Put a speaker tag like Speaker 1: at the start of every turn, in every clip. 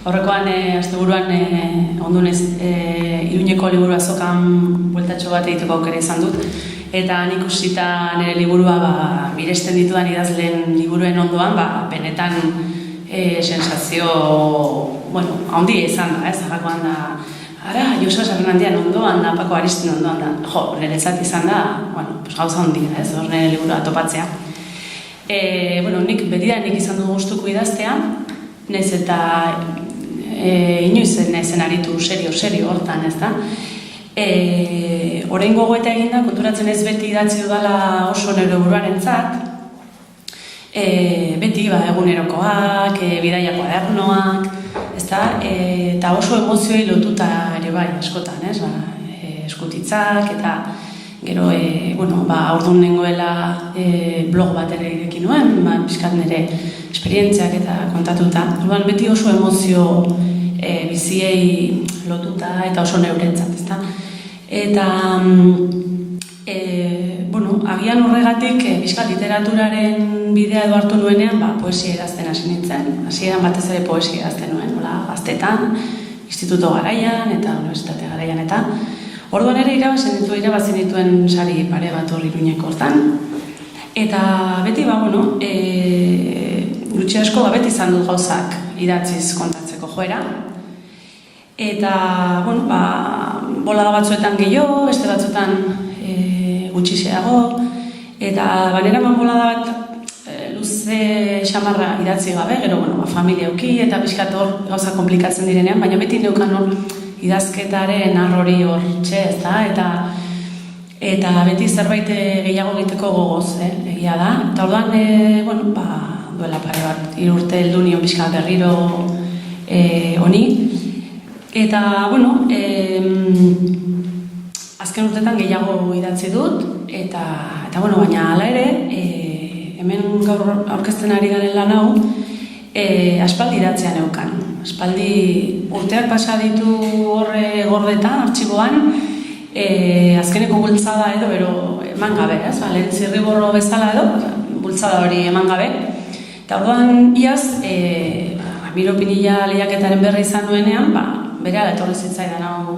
Speaker 1: Aurrekoan, asteburuan, ondunez, Iruñeko liburu azokan bueltatxo bat egiteko aukera izan dut. Eta nik ikusita nire liburua miresten ditudan idazleen liburuen ondoan, benetan sensazio, handia izan da, zagakoan da, ara, Josu Sarrenandian ondoan da, Pako Aristin ondoan da, niretzat izan da, gauza handia, hor nire liburua topatzea. Nik betidanik izan dugu gustuko idaztea, nahiz eta inoiz naizen aritu serio hortan, ez da. Orain gogoeta eginda, konturatzen ez beti idatzi dudala oso nire buruarentzat, beti egunerokoak, bidaia kuadernoak, eta oso emozioei lotuta ere bai askotan, eskutitzak, eta gero, orduan nengoela blog bat ere irekin nuen, pixkat nire esperientziak eta kontatuta. Orduan beti oso emozio biziei lotuta eta oso neurentzat, ezta? Eta, agian horregatik, pixkat literaturaren bidea edo hartu nuenean, poesia idazten hasi nintzen. Hasieran batez ere poesia idazten nuen, gaztetan, instituto garaian eta universitate garaian eta orduan ere irabazi dituen sari pare bat hor Iruñeko hortan. Eta beti, gutxi asko beti izan dut gauzak idatziz kontatzeko joera. Eta, bolada batzuetan gehiago, beste batzuetan gutxixeago. Eta baneraman bolada bat luze xamarra idatzi gabe, gero, familia auki eta pixkat hor gauza komplikatzen direnean, baina beti neukan hor idazketaren arrori hor txe, ez da, eta beti zerbait gehiago egiteko gogoz, egia da. Eta orduan, duela pare bat, 3 urte heldu nion pixka berriro honi. Eta, azken urtetan gehiago idatzi dut, eta baina hala ere, hemen gaur aurkezten ari garen lan hau, aspaldi idatzea neukan. Aspaldi urteak pasa ditu horre gordetan, artxiboan, azkeneko bultzada edo bero eman gabe, lehen zirriborro bezala edo, bultzada hori eman gabe. Eta orduan, iaz, Ramiro Pinilla lehiaketaren berri izan duenean, berehala etorri zitzaidan hau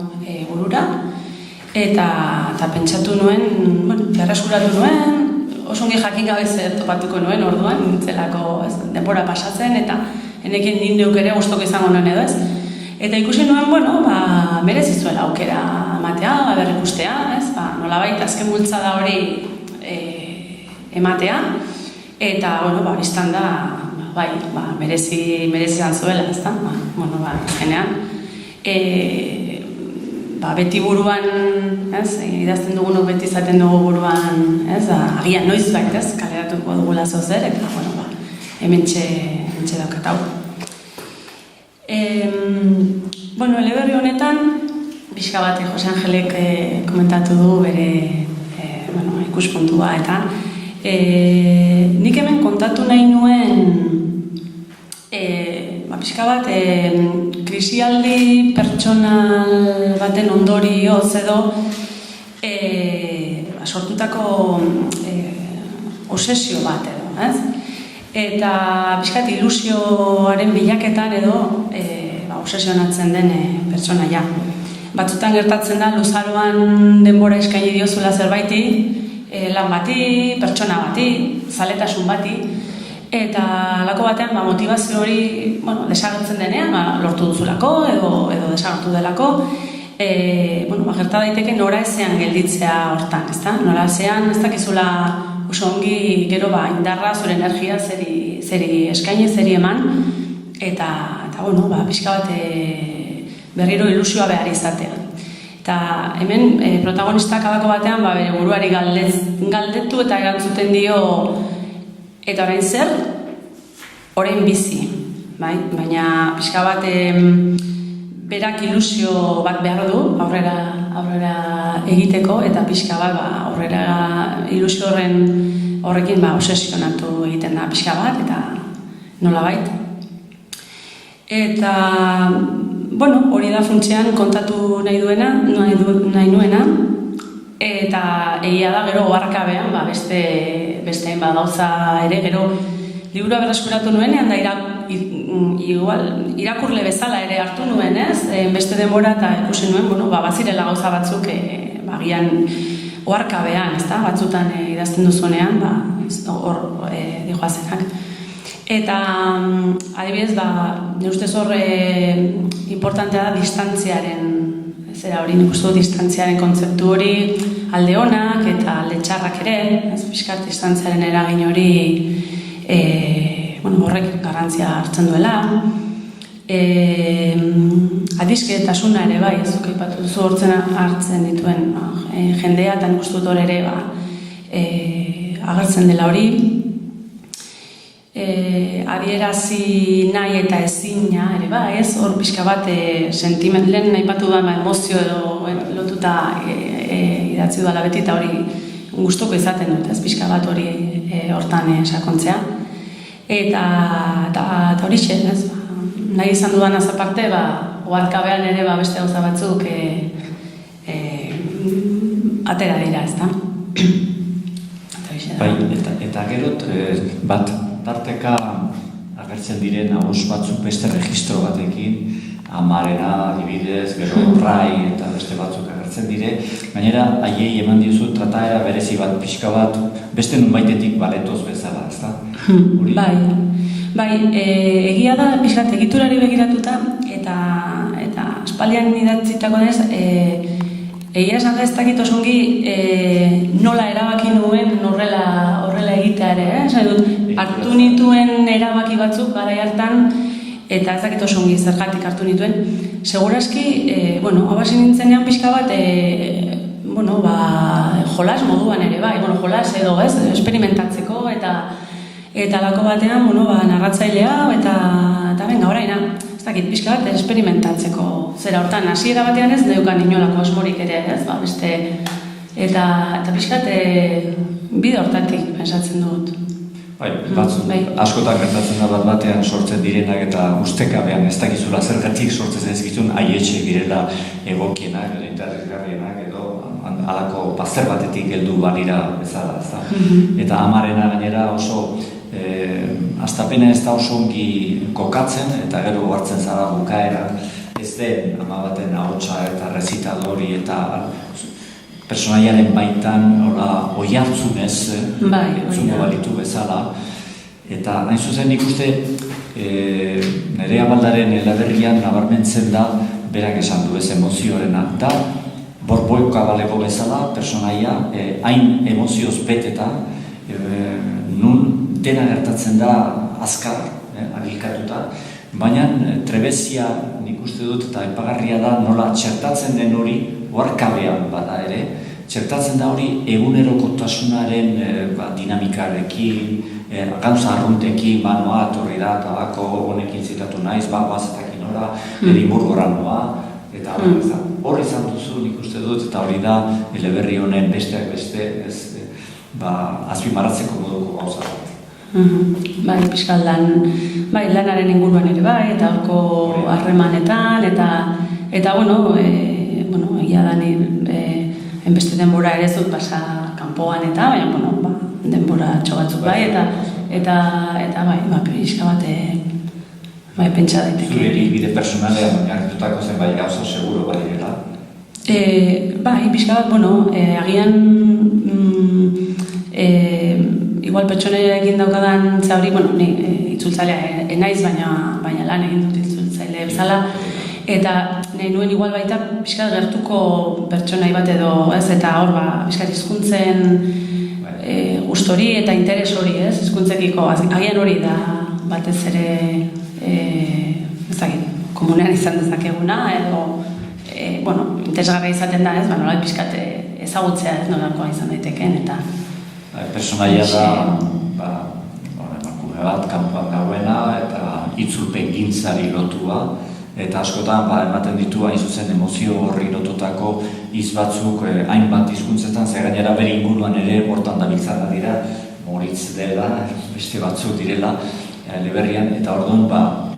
Speaker 1: burura, eta pentsatu nuen, berreskuratu nuen, oso ongi jakin gabe zer topatuko nuen orduan, nintzelako denbora pasatzen, eta enekin nindeuk ere gustoko izango nuen edo ez. Eta ikusi nuen, merezi zuela aukera ematea, berrikustea, nolabait azken bultzada hori ematea, eta, biztan da, merezi izan zuela, ez da, azkenean. Beti buruan, idazten dugunok beti izaten dugu buruan, agian noiz bait, kaleratuko dugula zozer, eta, hementxe daukat hau. Eleberri honetan, pixka bat Jose Angelek komentatu du bere ikuspuntua, eta nik hemen kontatu nahi nuen pixka bat krisialdi pertsonal baten ondorioz edo sortutako obsesio bat edo, ez? Eta pixkat ilusioaren bilaketan edo obsesionatzen den pertsonaia. Batzutan gertatzen da, luzaroan denbora eskaini diozula zerbaiti, lan bati, pertsona bati, zaletasun bati, eta lako batean motivazio hori desagertzen denean, lortu duzulako edo desagertu delako, gerta daiteke nora ezean gelditzea hortan, ezta? Nora ezean ez dakizula oso ongi gero indarra, zure energia zeri eskaini, zeri eman, eta pixka bat berriro ilusioa behar izatea. Eta hemen protagonistak abako batean bere buruari galdetu eta erantzuten dio eta orain zer, orain bizi. Baina pixka bat berak ilusio bat behar du aurrera egiteko eta pixka bat aurrera ilusio horrekin obsesionatu egiten da pixka bat eta nolabait. Eta, hori da funtsean kontatu nahi nuena, eta egia da gero oharkabean beste hainbat gauza ere, gero liburua berreskuratu nuenean da igual, irakurle bezala ere hartu nuen, ez? Beste denbora eta ikusi nuen, bazirela gauza batzuk, agian oharkabean, ez da? Batzutan idazten duzunean, hor dijoazenak. Eta, adibidez, nire ustez hor importantea da distantziaren, zera hori, nik uste distantziaren kontzeptu hori alde onak eta alde txarrak ere, ez pixkat distantziaren eragin hori horrek garrantzia hartzen duela. Adiskidetasuna ere bai, ez duk aipatu duzu hortzen hartzen dituen jendea, eta nik uste dut hor ere agertzen dela hori. Adierazi nahi eta ezina ere bai, ez? Hor pixka bat lehen aipatu da emozio edo lotuta idatzi duela beti eta hori gustuko izaten dut, ez pixka bat hori hortan sakontzea. Eta hori xe, ez? Nahi izan dudan azaparte, oharkabean ere beste gauza batzuk atera dira, ez da?
Speaker 2: Bai, eta gerot bat tarteka agertzen diren ahos batzuk beste registro batekin, Amarena, adibidez, gero Rai eta beste batzuk agertzen dire, gainera haiei eman diozu trataera berezi bat pixka bat beste nunbaitetik baletoz bezala, ez da?
Speaker 1: Bai, egia da pixkat egiturari begiratuta eta aspaldian idatzitako denez, egia esan ez dakit osongi nola erabaki nuen horrela egitea ere, hartu nituen erabaki batzuk garai hartan eta ez dakit osongi zergatik hartu nituen. Segurazki, hasi nintzenean pixka bat, jolas moduan ere bai, jolas edo ez, experimentatzeko eta lako batean, narratzailea eta benga, oraina, ez dakit, pixka bat, experimentatzeko zera hortan, hasiera batean ez neukan inolako asmorik ere, ez, beste, eta pixka bat, bide hortatik pensatzen dut.
Speaker 2: Bai, askotan gertatzen da batean sortzen direnak eta ustekabean ez dakizula zergatik sortzen ez gizun aietxe girela egokienak edo interesgarrienak edo halako bazter batetik heldu balira bezala, ez da? Eta Amarena gainera oso hastapena ez da oso ongi kokatzen eta gero hartzen zara bukaera ez den ama baten ahotsa eta rezitadori eta personaiaren baitan oihartzunez entzungo balitu bezala. Eta hain zuzen ikuste Nerea Baldaren eleberrian nabarmentzen da berak esan du ez emozioarena. Da borboika balego bezala personaia hain emozioz beteta nun dena gertatzen da azkar, agilkatuta, baina trebezia nik uste dut eta epagarria da nola txertatzen den hori oharkabean bada ere, txertatzen da hori egunerokotasunaren dinamikarekin, gauza arruntekin, noa, etorri da, tabako honekin zitatu naiz, bazetakin ora, Edimburgora noa, eta hori izan duzu nik uste dut, eta hori da eleberri honen besteak beste, azpimarratzeko moduko gauza bat.
Speaker 1: Bai, pixkal lanaren inguruan ere bai, eta horko harremanetan, eta egia da enbeste denbora ere zut pasa kanpoan eta, baina, denbora txogatzuk bai, eta pixka bat pentsa daiteke.
Speaker 2: Zure bide personalean hartutako zenbait gauza seguro bai dela?
Speaker 1: Bai, pixka bat, agian igual pertsonaiekin daukadan hori, ni itzultzailea enaiz, baina lan egin dut itzultzaile bezala, eta nahi nuen igual baita pixka gertuko pertsonai bat edo, ez, eta hor pixka hizkuntzen gustori eta interes hori, ez, hizkuntzekiko, agian hori da batez ere ezagin, komunean izan dezakeguna, edo interesgarra izaten da, ez, nola pixkat ezagutzea ez nolakoa izan daiteken, eta
Speaker 2: personaia da emakume bat kanpoan dagoena eta itzulpen gintzari lotua eta askotan ematen ditu hain zuzen emozio horri lotutako hitz batzuk hainbat hizkuntzetan ze gainera bere inguruan ere hortan dabiltzana dira Moritz dela, beste batzuk direla eleberrian eta orduan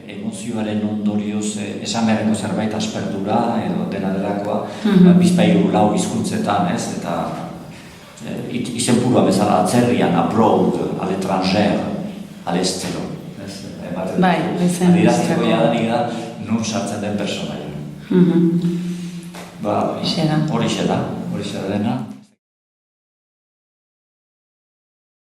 Speaker 2: emozioaren ondorioz esan beharreko zerbait aspertura edo dena delakoa bizpahiru lau hizkuntzetan, ez, eta izenburua bezala atzerrian, abroad, al étranger, al estero.
Speaker 1: Bai, bezen.
Speaker 2: Adierazteko jadanik da, nun sartzen den personaia. Ba, horixe da dena.